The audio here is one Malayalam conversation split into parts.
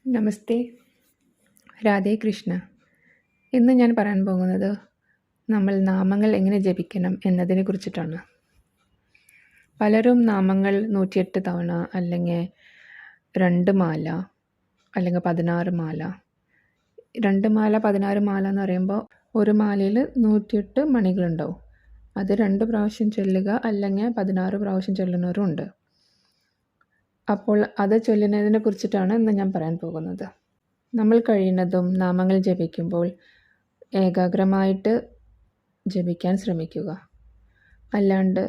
നമസ്തേ. രാധേ കൃഷ്ണ. ഇന്ന് ഞാൻ പറയാൻ പോകുന്നത് നമ്മൾ നാമങ്ങൾ എങ്ങനെ ജപിക്കണം എന്നതിനെ കുറിച്ചിട്ടാണ്. പലരും നാമങ്ങൾ 108 തവണ അല്ലെങ്കിൽ 2 മാല അല്ലെങ്കിൽ 16 മാല. 2 മാല 16 മാല എന്ന് പറയുമ്പോൾ ഒരു മാലയിൽ 108 മണികളുണ്ടാവും. അത് 2 പ്രാവശ്യം ചൊല്ലുക അല്ലെങ്കിൽ 16 പ്രാവശ്യം ചൊല്ലുന്നവരും ഉണ്ട്. അപ്പോൾ അത് ചൊല്ലുന്നതിനെ കുറിച്ചിട്ടാണ് ഇന്ന് ഞാൻ പറയാൻ പോകുന്നത്. നമ്മൾ കഴിയുന്നതും നാമങ്ങൾ ജപിക്കുമ്പോൾ ഏകാഗ്രമായിട്ട് ജപിക്കാൻ ശ്രമിക്കുക. അല്ലാണ്ട്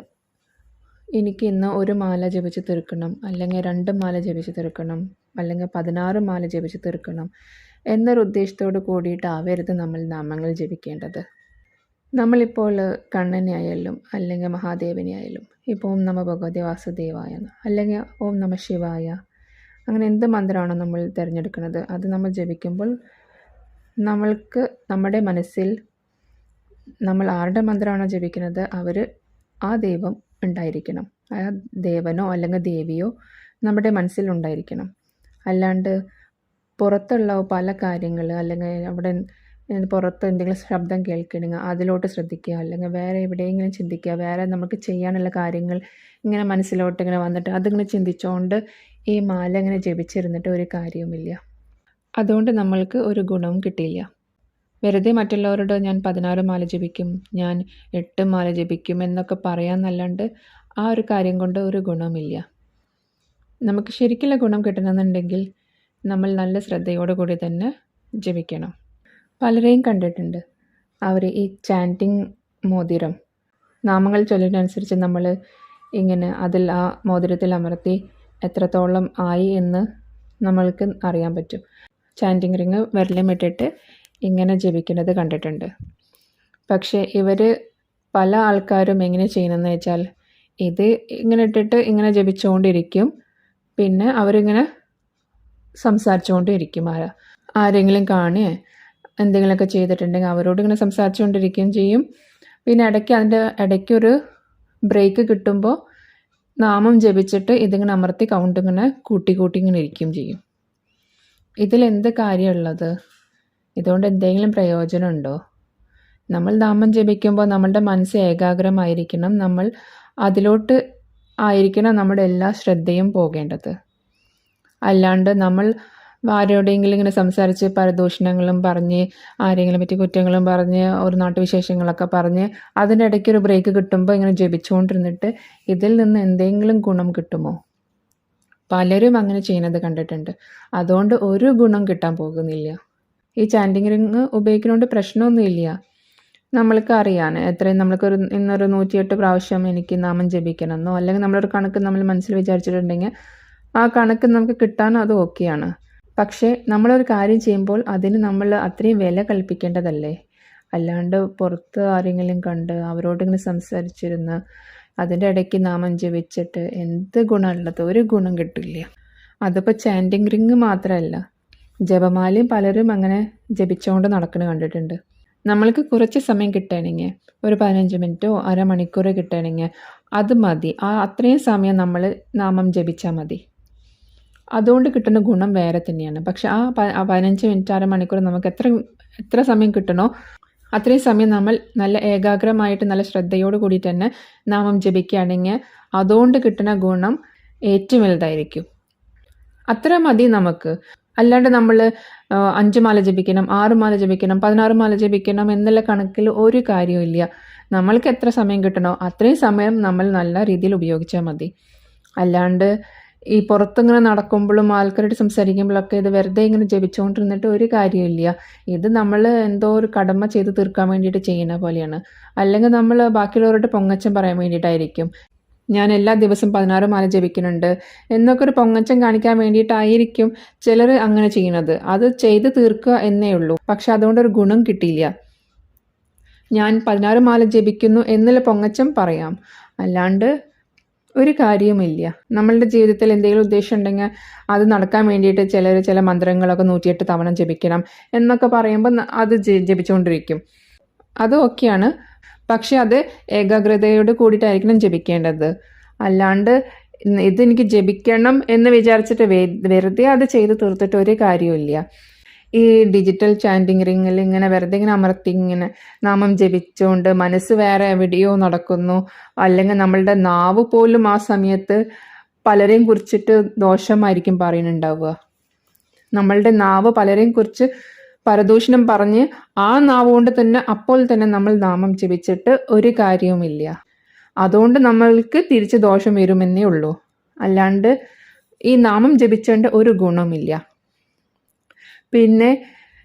എനിക്ക് ഇന്ന് ഒരു മാല ജപിച്ച് തീർക്കണം, അല്ലെങ്കിൽ 2 മാല ജപിച്ച് തീർക്കണം, അല്ലെങ്കിൽ 16 മാല ജപിച്ച് തീർക്കണം എന്നൊരു ഉദ്ദേശത്തോട് കൂടിയിട്ടാവരുത് നമ്മൾ നാമങ്ങൾ ജപിക്കേണ്ടത്. നമ്മളിപ്പോൾ കണ്ണനെ ആയാലും അല്ലെങ്കിൽ മഹാദേവനെ ആയാലും ഇപ്പോൾ ഓം നമ ഭഗവതി വാസുദേവായ അല്ലെങ്കിൽ ഓം നമ ശിവായ, അങ്ങനെ എന്ത് മന്ത്രമാണോ നമ്മൾ തിരഞ്ഞെടുക്കുന്നത് അത് നമ്മൾ ജപിക്കുമ്പോൾ നമ്മൾക്ക് നമ്മുടെ മനസ്സിൽ നമ്മൾ ആരുടെ മന്ത്രമാണോ ജപിക്കുന്നത് ആ ദൈവം ഉണ്ടായിരിക്കണം. ആ ദേവനോ അല്ലെങ്കിൽ ദേവിയോ നമ്മുടെ മനസ്സിൽ ഉണ്ടായിരിക്കണം. അല്ലാണ്ട് പുറത്തുള്ള പല കാര്യങ്ങൾ അല്ലെങ്കിൽ അവിടെ പുറത്ത് എന്തെങ്കിലും ശബ്ദം കേൾക്കണമെങ്കിൽ അതിലോട്ട് ശ്രദ്ധിക്കുക, അല്ലെങ്കിൽ വേറെ എവിടെയെങ്കിലും ചിന്തിക്കുക, വേറെ നമുക്ക് ചെയ്യാനുള്ള കാര്യങ്ങൾ ഇങ്ങനെ മനസ്സിലോട്ട് ഇങ്ങനെ വന്നിട്ട് അതിങ്ങനെ ചിന്തിച്ചുകൊണ്ട് ഈ മാല ഇങ്ങനെ ജപിച്ചിരുന്നിട്ട് ഒരു കാര്യവുമില്ല. അതുകൊണ്ട് നമ്മൾക്ക് ഒരു ഗുണവും കിട്ടിയില്ല. വെറുതെ മറ്റുള്ളവരോട് ഞാൻ 16 മാല ജപിക്കും, ഞാൻ 8 മാല ജപിക്കും എന്നൊക്കെ പറയാമെന്നല്ലാണ്ട് ആ ഒരു കാര്യം കൊണ്ട് ഒരു ഗുണമില്ല. നമുക്ക് ശരിക്കുള്ള ഗുണം കിട്ടണമെന്നുണ്ടെങ്കിൽ നമ്മൾ നല്ല ശ്രദ്ധയോടു കൂടി തന്നെ ജപിക്കണം. പലരെയും കണ്ടിട്ടുണ്ട്, അവർ ഈ ചാൻറ്റിങ് മോതിരം നാമങ്ങൾ ചൊല്ലിനനുസരിച്ച് നമ്മൾ ഇങ്ങനെ അതിൽ ആ മോതിരത്തിൽ അമർത്തി എത്രത്തോളം ആയി എന്ന് നമ്മൾക്ക് അറിയാൻ പറ്റും. ചാൻറ്റിങ് റിങ് വിരലിമിട്ടിട്ട് ഇങ്ങനെ ജപിക്കുന്നത് കണ്ടിട്ടുണ്ട്. പക്ഷേ പല ആൾക്കാരും എങ്ങനെ ചെയ്യുന്നതെന്ന് വെച്ചാൽ ഇത് ഇങ്ങനെ ഇട്ടിട്ട് ഇങ്ങനെ ജപിച്ചുകൊണ്ടിരിക്കും, പിന്നെ അവരിങ്ങനെ സംസാരിച്ചുകൊണ്ടിരിക്കും. ആരെങ്കിലും കാണുകയോ എന്തെങ്കിലുമൊക്കെ ചെയ്തിട്ടുണ്ടെങ്കിൽ അവരോട് ഇങ്ങനെ സംസാരിച്ചുകൊണ്ടിരിക്കുകയും ചെയ്യും. പിന്നെ അതിൻ്റെ ഇടയ്ക്കൊരു ബ്രേക്ക് കിട്ടുമ്പോൾ നാമം ജപിച്ചിട്ട് ഇതിങ്ങനെ അമർത്തി കൗണ്ട് ഇങ്ങനെ കൂട്ടി ഇങ്ങനെ ഇരിക്കുകയും ചെയ്യും. ഇതിലെന്ത് കാര്യമുള്ളത്? ഇതുകൊണ്ട് എന്തെങ്കിലും പ്രയോജനമുണ്ടോ? നമ്മൾ നാമം ജപിക്കുമ്പോൾ നമ്മളുടെ മനസ്സ് ഏകാഗ്രമായിരിക്കണം. നമ്മൾ അതിലോട്ട് ആയിരിക്കണം നമ്മുടെ എല്ലാ ശ്രദ്ധയും പോകേണ്ടത്. അല്ലാണ്ട് നമ്മൾ ആരോടെങ്കിലും ഇങ്ങനെ സംസാരിച്ച് പരദൂഷണങ്ങളും പറഞ്ഞ് ആരെങ്കിലും പറ്റി കുറ്റങ്ങളും പറഞ്ഞ് ഒരു നാട്ടുവിശേഷങ്ങളൊക്കെ പറഞ്ഞ് അതിൻ്റെ ഇടയ്ക്ക് ഒരു ബ്രേക്ക് കിട്ടുമ്പോൾ ഇങ്ങനെ ജപിച്ചുകൊണ്ടിരുന്നിട്ട് ഇതിൽ നിന്ന് എന്തെങ്കിലും ഗുണം കിട്ടുമോ? പലരും അങ്ങനെ ചെയ്യുന്നത് കണ്ടിട്ടുണ്ട്. അതുകൊണ്ട് ഒരു ഗുണം കിട്ടാൻ പോകുന്നില്ല. ഈ ചാൻറ്റിങ് റിങ് ഉപയോഗിക്കുന്നതുകൊണ്ട് പ്രശ്നമൊന്നുമില്ല. നമ്മൾക്ക് അറിയാൻ എത്രയും ഇന്നൊരു 108 പ്രാവശ്യം എനിക്ക് നാമം ജപിക്കണമെന്നോ അല്ലെങ്കിൽ നമ്മളൊരു കണക്ക് നമ്മൾ മനസ്സിൽ വിചാരിച്ചിട്ടുണ്ടെങ്കിൽ ആ കണക്ക് നമുക്ക് കിട്ടാൻ അത് ഓക്കെയാണ്. പക്ഷേ നമ്മളൊരു കാര്യം ചെയ്യുമ്പോൾ അതിന് നമ്മൾ അത്രയും വില കൽപ്പിക്കേണ്ടതല്ലേ? അല്ലാണ്ട് പുറത്ത് ആരെങ്കിലും കണ്ട് അവരോടിങ്ങനെ സംസാരിച്ചിരുന്ന് അതിൻ്റെ ഇടയ്ക്ക് നാമം ജപിച്ചിട്ട് എന്ത് ഗുണമുള്ളത്? ഒരു ഗുണം കിട്ടില്ല. അതിപ്പോൾ ചാൻറ്റിങ് റിങ് മാത്രമല്ല, ജപമാലയും പലരും അങ്ങനെ ജപിച്ചുകൊണ്ട് നടക്കുന്നത് കണ്ടിട്ടുണ്ട്. നമ്മൾക്ക് കുറച്ച് സമയം കിട്ടണമെങ്കിൽ ഒരു 15 മിനിറ്റോ അരമണിക്കൂറോ കിട്ടണമെങ്കിൽ അത് മതി. അത്രയും സമയം നമ്മൾ നാമം ജപിച്ചാൽ മതി. അതുകൊണ്ട് കിട്ടുന്ന ഗുണം വേറെ തന്നെയാണ്. പക്ഷെ ആ 15 മിനിറ്റ് അരമണിക്കൂർ നമുക്ക് എത്ര സമയം കിട്ടണോ അത്രയും സമയം നമ്മൾ നല്ല ഏകാഗ്രമായിട്ട് നല്ല ശ്രദ്ധയോട് കൂടി തന്നെ നാമം ജപിക്കുകയാണെങ്കിൽ അതുകൊണ്ട് കിട്ടുന്ന ഗുണം ഏറ്റവും വലുതായിരിക്കും. അത്ര മതി നമുക്ക്. അല്ലാണ്ട് നമ്മൾ 5 മാല ജപിക്കണം, 6 മാല ജപിക്കണം, 16 മാല ജപിക്കണം എന്നുള്ള കണക്കിൽ ഒരു കാര്യമില്ല. നമ്മൾക്ക് എത്ര സമയം കിട്ടണോ അത്രയും സമയം നമ്മൾ നല്ല രീതിയിൽ ഉപയോഗിച്ചാൽ മതി. അല്ലാണ്ട് ഈ പുറത്തിങ്ങനെ നടക്കുമ്പോഴും ആൾക്കാരോട് സംസാരിക്കുമ്പോഴൊക്കെ ഇത് വെറുതെ ഇങ്ങനെ ജപിച്ചുകൊണ്ടിരുന്നിട്ട് ഒരു കാര്യമില്ല. ഇത് നമ്മൾ എന്തോ ഒരു കടമ ചെയ്ത് തീർക്കാൻ വേണ്ടിയിട്ട് ചെയ്യുന്ന പോലെയാണ്. അല്ലെങ്കിൽ നമ്മൾ ബാക്കിയുള്ളവരോട് പൊങ്ങച്ചം പറയാൻ വേണ്ടിയിട്ടായിരിക്കും ഞാൻ എല്ലാ ദിവസവും 16 മാല ജപിക്കുന്നുണ്ട് എന്നൊക്കെ ഒരു പൊങ്ങച്ചം കാണിക്കാൻ വേണ്ടിയിട്ടായിരിക്കും ചിലർ അങ്ങനെ ചെയ്യുന്നത്. അത് ചെയ്ത് തീർക്കുക എന്നേ ഉള്ളൂ. പക്ഷെ അതുകൊണ്ടൊരു ഗുണം കിട്ടിയില്ല. ഞാൻ 16 മാല ജപിക്കുന്നു എന്നുള്ള പൊങ്ങച്ചം പറയാം, അല്ലാണ്ട് ഒരു കാര്യവുമില്ല. നമ്മളുടെ ജീവിതത്തിൽ എന്തെങ്കിലും ഉദ്ദേശം ഉണ്ടെങ്കിൽ അത് നടക്കാൻ വേണ്ടിയിട്ട് ചില മന്ത്രങ്ങളൊക്കെ 108 തവണ ജപിക്കണം എന്നൊക്കെ പറയുമ്പോൾ അത് ജപിച്ചുകൊണ്ടിരിക്കും. അത് ഓക്കെയാണ്. പക്ഷെ അത് ഏകാഗ്രതയോട് കൂടിയിട്ടായിരിക്കണം ജപിക്കേണ്ടത്. അല്ലാണ്ട് ഇതെനിക്ക് ജപിക്കണം എന്ന് വിചാരിച്ചിട്ട് വെറുതെ അത് ചെയ്ത് തീർത്തിട്ട് ഒരു കാര്യമില്ല. ഈ ഡിജിറ്റൽ ചാൻറ്റിങ് റിങ്ങിൽ ഇങ്ങനെ വെറുതെ ഇങ്ങനെ അമർത്തി ഇങ്ങനെ നാമം ജപിച്ചുകൊണ്ട് മനസ്സ് വേറെ എവിടെയോ നടക്കുന്നു, അല്ലെങ്കിൽ നമ്മളുടെ നാവ് പോലും ആ സമയത്ത് പലരെയും കുറിച്ചിട്ട് ദോഷമായിരിക്കും പറയുന്നുണ്ടാവുക. നമ്മളുടെ നാവ് പലരെയും കുറിച്ച് പരദൂഷണം പറഞ്ഞ് ആ നാവ് കൊണ്ട് തന്നെ അപ്പോൾ തന്നെ നമ്മൾ നാമം ജപിച്ചിട്ട് ഒരു കാര്യവുമില്ല. അതുകൊണ്ട് നമ്മൾക്ക് തിരിച്ച് ദോഷം വരുമെന്നേ ഉള്ളൂ, അല്ലാണ്ട് ഈ നാമം ജപിച്ചേണ്ട ഒരു ഗുണമില്ല. പിന്നെ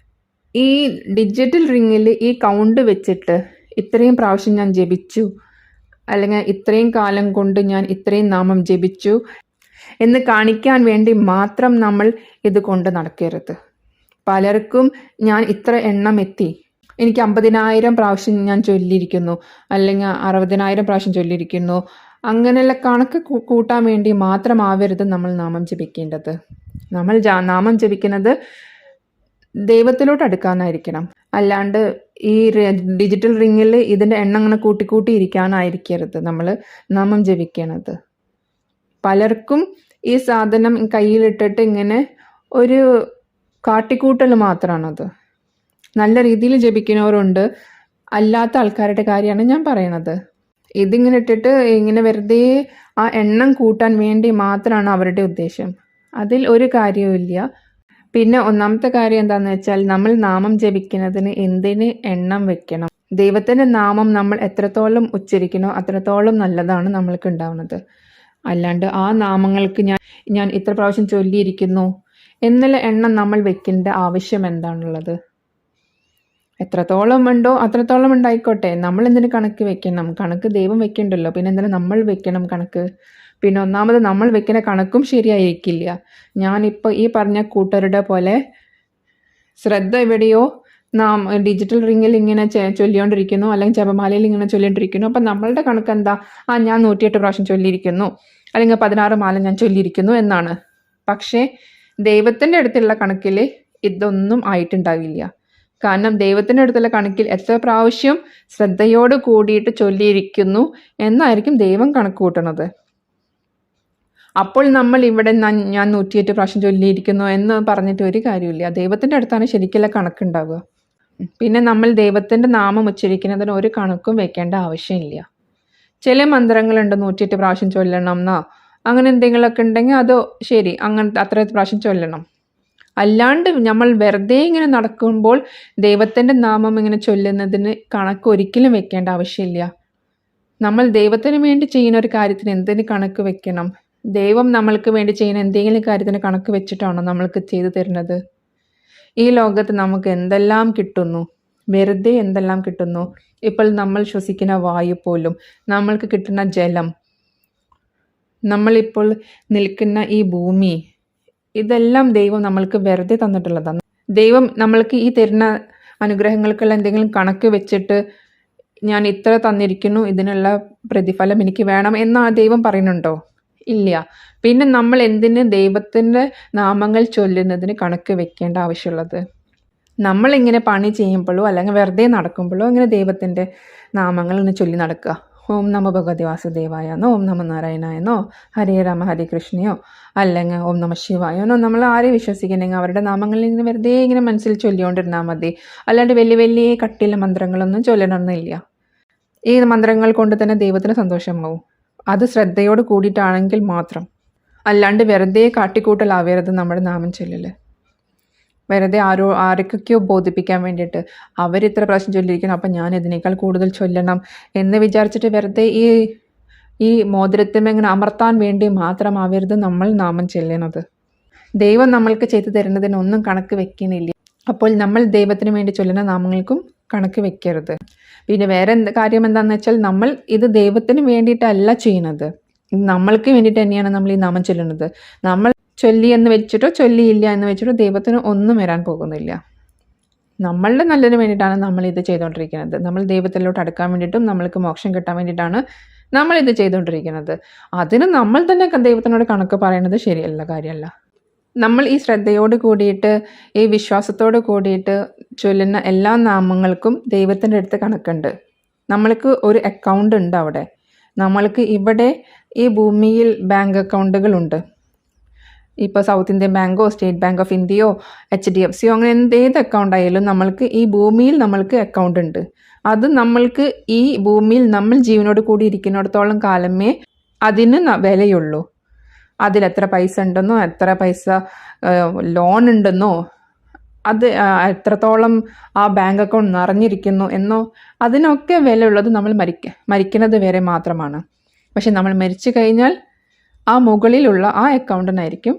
ഈ ഡിജിറ്റൽ റിങ്ങിൽ ഈ കൗണ്ട് വെച്ചിട്ട് ഇത്രയും പ്രാവശ്യം ഞാൻ ജപിച്ചു, അല്ലെങ്കിൽ ഇത്രയും കാലം കൊണ്ട് ഞാൻ ഇത്രയും നാമം ജപിച്ചു എന്ന് കാണിക്കാൻ വേണ്ടി മാത്രം നമ്മൾ ഇത് കൊണ്ട് നടക്കരുത്. പലർക്കും ഞാൻ ഇത്ര എണ്ണം എത്തി, എനിക്ക് 50,000 പ്രാവശ്യം ഞാൻ ചൊല്ലിയിരിക്കുന്നു, അല്ലെങ്കിൽ 60,000 പ്രാവശ്യം ചൊല്ലിയിരിക്കുന്നു, അങ്ങനെയുള്ള കണക്ക് കൂട്ടാൻ വേണ്ടി മാത്രമാവരുത് നമ്മൾ നാമം ജപിക്കേണ്ടത്. നമ്മൾ നാമം ജപിക്കുന്നത് ദൈവത്തിലോട്ട് അടുക്കാനായിരിക്കണം, അല്ലാണ്ട് ഈ ഡിജിറ്റൽ റിങ്ങിൽ ഇതിൻ്റെ എണ്ണം അങ്ങനെ കൂട്ടി ഇരിക്കാനായിരിക്കരുത് നമ്മൾ നാമം ജപിക്കണത്. പലർക്കും ഈ സാധനം കയ്യിലിട്ടിട്ട് ഇങ്ങനെ ഒരു കാട്ടിക്കൂട്ടൽ മാത്രമാണത്. നല്ല രീതിയിൽ ജപിക്കുന്നവരുണ്ട്, അല്ലാത്ത ആൾക്കാരുടെ കാര്യമാണ് ഞാൻ പറയണത്. ഇതിങ്ങനെ ഇട്ടിട്ട് ഇങ്ങനെ വെറുതെ ആ എണ്ണം കൂട്ടാൻ വേണ്ടി മാത്രമാണ് അവരുടെ ഉദ്ദേശം. അതിൽ ഒരു കാര്യവുമില്ല. പിന്നെ ഒന്നാമത്തെ കാര്യം എന്താണെന്ന് വെച്ചാൽ, നമ്മൾ നാമം ജപിക്കുന്നതിന് എന്തിന് എണ്ണം വെക്കണം? ദൈവത്തിൻ്റെ നാമം നമ്മൾ എത്രത്തോളം ഉച്ചരിക്കണോ അത്രത്തോളം നല്ലതാണ് നമ്മൾക്ക് ഉണ്ടാവുന്നത്. അല്ലാണ്ട് ആ നാമങ്ങൾക്ക് ഞാൻ ഇത്ര പ്രാവശ്യം ചൊല്ലിയിരിക്കുന്നു എന്നുള്ള എണ്ണം നമ്മൾ വെക്കേണ്ട ആവശ്യം എന്താണുള്ളത്? എത്രത്തോളം ഉണ്ടോ അത്രത്തോളം ഉണ്ടായിക്കോട്ടെ, നമ്മൾ എന്തിനു കണക്ക് വെക്കണം? കണക്ക് ദൈവം വെക്കണ്ടല്ലോ, പിന്നെ എന്തിനാ നമ്മൾ വെക്കണം കണക്ക്? പിന്നെ ഒന്നാമത് നമ്മൾ വെക്കുന്ന കണക്കും ശരിയായിരിക്കില്ല. ഞാനിപ്പോൾ ഈ പറഞ്ഞ കൂട്ടരുടെ പോലെ ശ്രദ്ധ എവിടെയോ നാം ഡിജിറ്റൽ റിങ്ങിൽ ഇങ്ങനെ ചൊല്ലിക്കൊണ്ടിരിക്കുന്നു, അല്ലെങ്കിൽ ജപമാലയിൽ ഇങ്ങനെ ചൊല്ലിക്കൊണ്ടിരിക്കുന്നു. അപ്പം നമ്മളുടെ കണക്ക് എന്താ? ഞാൻ 108 പ്രാവശ്യം ചൊല്ലിയിരിക്കുന്നു, അല്ലെങ്കിൽ 16 മാല ഞാൻ ചൊല്ലിയിരിക്കുന്നു എന്നാണ്. പക്ഷേ ദൈവത്തിൻ്റെ അടുത്തുള്ള കണക്കിൽ ഇതൊന്നും ആയിട്ടുണ്ടാവില്ല. കാരണം ദൈവത്തിൻ്റെ അടുത്തുള്ള കണക്കിൽ എത്ര പ്രാവശ്യം ശ്രദ്ധയോട് കൂടിയിട്ട് ചൊല്ലിയിരിക്കുന്നു എന്നായിരിക്കും ദൈവം കണക്ക് കൂട്ടണത്. അപ്പോൾ നമ്മൾ ഇവിടെ ഞാൻ 108 പ്രാവശ്യം ചൊല്ലിയിരിക്കുന്നു എന്ന് പറഞ്ഞിട്ട് ഒരു കാര്യമില്ല. ദൈവത്തിൻ്റെ അടുത്താണ് ശരിക്കുള്ള കണക്കുണ്ടാവുക. പിന്നെ നമ്മൾ ദൈവത്തിൻ്റെ നാമം ഉച്ചരിക്കുന്നതിന് ഒരു കണക്കും വെക്കേണ്ട ആവശ്യമില്ല. ചില മന്ത്രങ്ങളുണ്ട് 108 പ്രാവശ്യം ചൊല്ലണം എന്നോ അങ്ങനെ എന്തെങ്കിലുമൊക്കെ ഉണ്ടെങ്കിൽ അത് ശരി, അങ്ങനത്തെ അത്ര പ്രാവശ്യം ചൊല്ലണം. അല്ലാണ്ട് നമ്മൾ വെറുതെ ഇങ്ങനെ നടക്കുമ്പോൾ ദൈവത്തിൻ്റെ നാമം ഇങ്ങനെ ചൊല്ലുന്നതിന് കണക്ക് ഒരിക്കലും വെക്കേണ്ട ആവശ്യമില്ല. നമ്മൾ ദൈവത്തിന് വേണ്ടി ചെയ്യുന്ന ഒരു കാര്യത്തിന് എന്തിന് കണക്ക് വെക്കണം? ദൈവം നമ്മൾക്ക് വേണ്ടി ചെയ്യുന്ന എന്തെങ്കിലും കാര്യത്തിന് കണക്ക് വെച്ചിട്ടാണോ നമ്മൾക്ക് ചെയ്തു തരുന്നത്? ഈ ലോകത്ത് നമുക്ക് എന്തെല്ലാം കിട്ടുന്നു, വെറുതെ എന്തെല്ലാം കിട്ടുന്നു. ഇപ്പോൾ നമ്മൾ ശ്വസിക്കുന്ന വായു പോലും, നമ്മൾക്ക് കിട്ടുന്ന ജലം, നമ്മളിപ്പോൾ നിൽക്കുന്ന ഈ ഭൂമി, ഇതെല്ലാം ദൈവം നമ്മൾക്ക് വെറുതെ തന്നിട്ടുള്ളതാണ്. ദൈവം നമ്മൾക്ക് ഈ തരുന്ന അനുഗ്രഹങ്ങൾക്കുള്ള എന്തെങ്കിലും കണക്ക് വെച്ചിട്ട് ഞാൻ ഇത്ര തന്നിരിക്കുന്നു, ഇതിനുള്ള പ്രതിഫലം എനിക്ക് വേണം എന്ന് ആ ദൈവം പറയുന്നുണ്ടോ? ഇല്ല. പിന്നെ നമ്മൾ എന്തിന് ദൈവത്തിൻ്റെ നാമങ്ങൾ ചൊല്ലുന്നതിന് കണക്ക് വെക്കേണ്ട ആവശ്യമുള്ളത്? നമ്മളിങ്ങനെ പണി ചെയ്യുമ്പോഴോ അല്ലെങ്കിൽ വെറുതെ നടക്കുമ്പോഴോ ഇങ്ങനെ ദൈവത്തിൻ്റെ നാമങ്ങൾ ഇങ്ങനെ ചൊല്ലി നടക്കുക. ഓം നമോ ഭഗവതി വാസുദേവായ എന്നോ, ഓം നമോ നാരായണായ എന്നോ, ഹരേ രാമ ഹരേ കൃഷ്ണയോ, അല്ലെങ്കിൽ ഓം നമ ശിവായോ എന്നോ, നമ്മൾ ആരെ വിശ്വസിക്കുന്നെങ്കിൽ അവരുടെ നാമങ്ങളിൽ ഇങ്ങനെ വെറുതെ ഇങ്ങനെ മനസ്സിൽ ചൊല്ലിക്കൊണ്ടിരുന്നാൽ മതി. അല്ലാണ്ട് വലിയ വലിയ കട്ടിയുള്ള മന്ത്രങ്ങളൊന്നും ചൊല്ലണമെന്നില്ല. ഈ മന്ത്രങ്ങൾ കൊണ്ട് തന്നെ ദൈവത്തിന് സന്തോഷമാവും. അത് ശ്രദ്ധയോട് കൂടിയിട്ടാണെങ്കിൽ മാത്രം. അല്ലാണ്ട് വെറുതെ കാട്ടിക്കൂട്ടലാവരുത് നമ്മുടെ നാമം ചൊല്ലൽ. വെറുതെ ആരൊക്കെയോ ബോധിപ്പിക്കാൻ വേണ്ടിയിട്ട് അവരിത്ര പ്രാവശ്യം ചൊല്ലിയിരിക്കണം, അപ്പം ഞാൻ ഇതിനേക്കാൾ കൂടുതൽ ചൊല്ലണം എന്ന് വിചാരിച്ചിട്ട് വെറുതെ ഈ മോതിരത്തിന്മേൽ ഇങ്ങനെ അമർത്താൻ വേണ്ടി മാത്രമാവരുത് നമ്മൾ നാമം ചൊല്ലുന്നത്. ദൈവം നമ്മൾക്ക് ചെയ്തു തരുന്നതിനൊന്നും കണക്ക് വെക്കുന്നില്ല. അപ്പോൾ നമ്മൾ ദൈവത്തിന് വേണ്ടി ചൊല്ലുന്ന നാമങ്ങൾക്കും കണക്ക് വെക്കരുത്. പിന്നെ വേറെ കാര്യം എന്താണെന്ന് വെച്ചാൽ, നമ്മൾ ഇത് ദൈവത്തിന് വേണ്ടിയിട്ടല്ല ചെയ്യുന്നത്, നമ്മൾക്ക് വേണ്ടിയിട്ട് തന്നെയാണ് നമ്മൾ ഈ നാമം ചൊല്ലുന്നത്. നമ്മൾ ചൊല്ലി എന്ന് വെച്ചിട്ടോ ചൊല്ലിയില്ല എന്ന് വെച്ചിട്ടോ ദൈവത്തിന് ഒന്നും വരാൻ പോകുന്നില്ല. നമ്മളുടെ നല്ലതിന് വേണ്ടിയിട്ടാണ് നമ്മൾ ഇത് ചെയ്തുകൊണ്ടിരിക്കുന്നത്. നമ്മൾ ദൈവത്തിലോട്ട് അടുക്കാൻ വേണ്ടിയിട്ടും നമ്മൾക്ക് മോക്ഷം കിട്ടാൻ വേണ്ടിയിട്ടാണ് നമ്മളിത് ചെയ്തുകൊണ്ടിരിക്കുന്നത്. അതിന് നമ്മൾ തന്നെ ദൈവത്തിനോട് കണക്ക് പറയുന്നത് ശരിയല്ല, കാര്യമല്ല. നമ്മൾ ഈ ശ്രദ്ധയോട് കൂടിയിട്ട് ഈ വിശ്വാസത്തോട് കൂടിയിട്ട് ചൊല്ലുന്ന എല്ലാ നാമങ്ങൾക്കും ദൈവത്തിൻ്റെ അടുത്ത് കണക്കുണ്ട്. നമ്മൾക്ക് ഒരു അക്കൗണ്ട് ഉണ്ട് അവിടെ. നമ്മൾക്ക് ഇവിടെ ഈ ഭൂമിയിൽ ബാങ്ക് അക്കൗണ്ടുകളുണ്ട്. ഇപ്പോൾ സൗത്ത് ഇന്ത്യൻ ബാങ്കോ സ്റ്റേറ്റ് ബാങ്ക് ഓഫ് ഇന്ത്യയോ HDFCയോ അങ്ങനെ ഏത് അക്കൗണ്ട് ആയാലും നമ്മൾക്ക് ഈ ഭൂമിയിൽ നമ്മൾക്ക് അക്കൗണ്ട് ഉണ്ട്. അത് നമ്മൾക്ക് ഈ ഭൂമിയിൽ നമ്മൾ ജീവനോട് കൂടി ഇരിക്കുന്നിടത്തോളം കാലമേ അതിന് വിലയുള്ളൂ. അതിൽ എത്ര പൈസ ഉണ്ടെന്നോ എത്ര പൈസ ലോൺ ഉണ്ടെന്നോ അത് എത്രത്തോളം ആ ബാങ്ക് അക്കൗണ്ട് നിറഞ്ഞിരിക്കുന്നു എന്നോ അതിനൊക്കെ വിലയുള്ളത് നമ്മൾ മരിക്കുന്നത് വരെ മാത്രമാണ്. പക്ഷെ നമ്മൾ മരിച്ചു കഴിഞ്ഞാൽ ആ മുകളിലുള്ള ആ അക്കൗണ്ടിനായിരിക്കും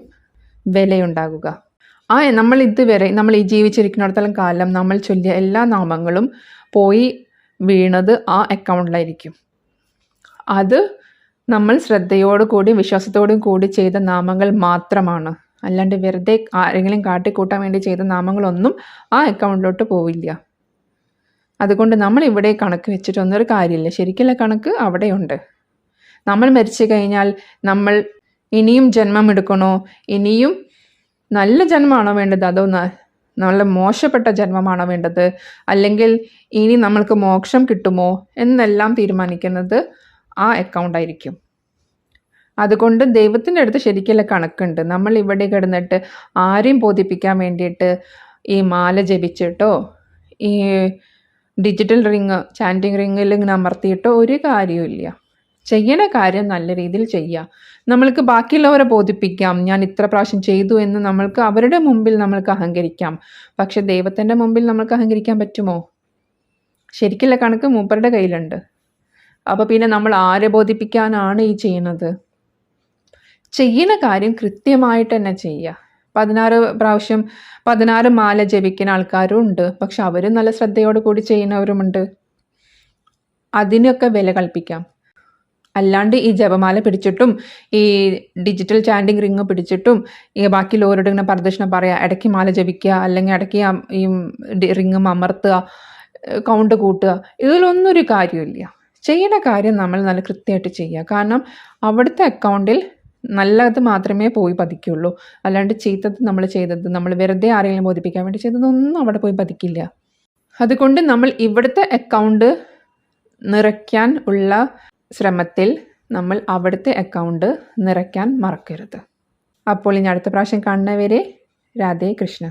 വിലയുണ്ടാകുക. നമ്മൾ ഇതുവരെ നമ്മൾ ഈ ജീവിച്ചിരിക്കുന്നിടത്തോളം കാലം നമ്മൾ ചൊല്ലിയ എല്ലാ നാമങ്ങളും പോയി വീണത് ആ അക്കൗണ്ടിലായിരിക്കും. അത് നമ്മൾ ശ്രദ്ധയോടു കൂടി വിശ്വാസത്തോടും കൂടി ചെയ്ത നാമങ്ങൾ മാത്രമാണ്. അല്ലാണ്ട് വെറുതെ ആരെങ്കിലും കാട്ടിക്കൂട്ടാൻ വേണ്ടി ചെയ്ത നാമങ്ങളൊന്നും ആ അക്കൗണ്ടിലോട്ട് പോവില്ല. അതുകൊണ്ട് നമ്മൾ ഇവിടെ കണക്ക് വെച്ചിട്ടൊന്നൊരു കാര്യമില്ല. ശരിക്കുള്ള കണക്ക് അവിടെയുണ്ട്. നമ്മൾ മരിച്ചു കഴിഞ്ഞാൽ നമ്മൾ ഇനിയും ജന്മം എടുക്കണോ, ഇനിയും നല്ല ജന്മമാണോ വേണ്ടത്, അതോ നല്ല മോശപ്പെട്ട ജന്മമാണോ വേണ്ടത്, അല്ലെങ്കിൽ ഇനി നമ്മൾക്ക് മോക്ഷം കിട്ടുമോ എന്നെല്ലാം തീരുമാനിക്കുന്നത് ആ അക്കൗണ്ടായിരിക്കും. അതുകൊണ്ട് ദൈവത്തിൻ്റെ അടുത്ത് ശരിക്കുള്ള കണക്കുണ്ട്. നമ്മൾ ഇവിടെ കിടന്നിട്ട് ആരെയും ബോധിപ്പിക്കാൻ വേണ്ടിയിട്ട് ഈ മാല ജപിച്ചിട്ടോ ഈ ഡിജിറ്റൽ റിങ് ചാൻറ്റിങ് റിങ്ങിൽ ഇങ്ങനെ അമർത്തിയിട്ടോ ഒരു കാര്യമില്ല. ചെയ്യണ കാര്യം നല്ല രീതിയിൽ ചെയ്യുക. നമ്മൾക്ക് ബാക്കിയുള്ളവരെ ബോധിപ്പിക്കാം, ഞാൻ ഇത്ര പ്രാവശ്യം ചെയ്തു എന്ന് നമ്മൾക്ക് അവരുടെ മുമ്പിൽ നമ്മൾക്ക് അഹങ്കരിക്കാം. പക്ഷെ ദൈവത്തിൻ്റെ മുമ്പിൽ നമ്മൾക്ക് അഹങ്കരിക്കാൻ പറ്റുമോ? ശരിക്കുള്ള കണക്ക് മൂപ്പരുടെ കയ്യിലുണ്ട്. അപ്പോൾ പിന്നെ നമ്മൾ ആരെ ബോധിപ്പിക്കാനാണ് ഈ ചെയ്യുന്നത്? ചെയ്യുന്ന കാര്യം കൃത്യമായിട്ട് തന്നെ ചെയ്യുക. 16 പ്രാവശ്യം 16 മാല ജപിക്കുന്ന ആൾക്കാരും ഉണ്ട്. പക്ഷെ അവർ നല്ല ശ്രദ്ധയോട് കൂടി ചെയ്യുന്നവരുമുണ്ട്. അതിനൊക്കെ വില കൽപ്പിക്കാം. അല്ലാണ്ട് ഈ ജപമാല പിടിച്ചിട്ടും ഈ ഡിജിറ്റൽ ചാൻറ്റിങ് റിങ് പിടിച്ചിട്ടും ഈ ബാക്കിയുള്ളവരോട് ഇങ്ങനെ പ്രദക്ഷിണം പറയുക, ഇടയ്ക്ക് മാല ജപിക്കുക, അല്ലെങ്കിൽ ഇടയ്ക്ക് ഈ റിങ് അമർത്തുക, കൗണ്ട് കൂട്ടുക, ഇതിലൊന്നും ഒരു കാര്യമില്ല. ചെയ്യുന്ന കാര്യം നമ്മൾ നല്ല കൃത്യമായിട്ട് ചെയ്യുക. കാരണം അവിടുത്തെ അക്കൗണ്ടിൽ നല്ലത് മാത്രമേ പോയി പതിക്കുള്ളൂ. അല്ലാണ്ട് ചീത്തത് നമ്മൾ ചെയ്തത്, നമ്മൾ വെറുതെ ആരെങ്കിലും ബോധിപ്പിക്കാൻ വേണ്ടി ചെയ്തതൊന്നും അവിടെ പോയി പതിക്കില്ല. അതുകൊണ്ട് നമ്മൾ ഇവിടുത്തെ അക്കൗണ്ട് നിറയ്ക്കാൻ ഉള്ള ശ്രമത്തിൽ നമ്മൾ അവിടുത്തെ അക്കൗണ്ട് നിറയ്ക്കാൻ മറക്കരുത്. അപ്പോൾ ഇനി അടുത്ത പ്രാവശ്യം കാണുന്നവരെ രാധേ കൃഷ്ണ.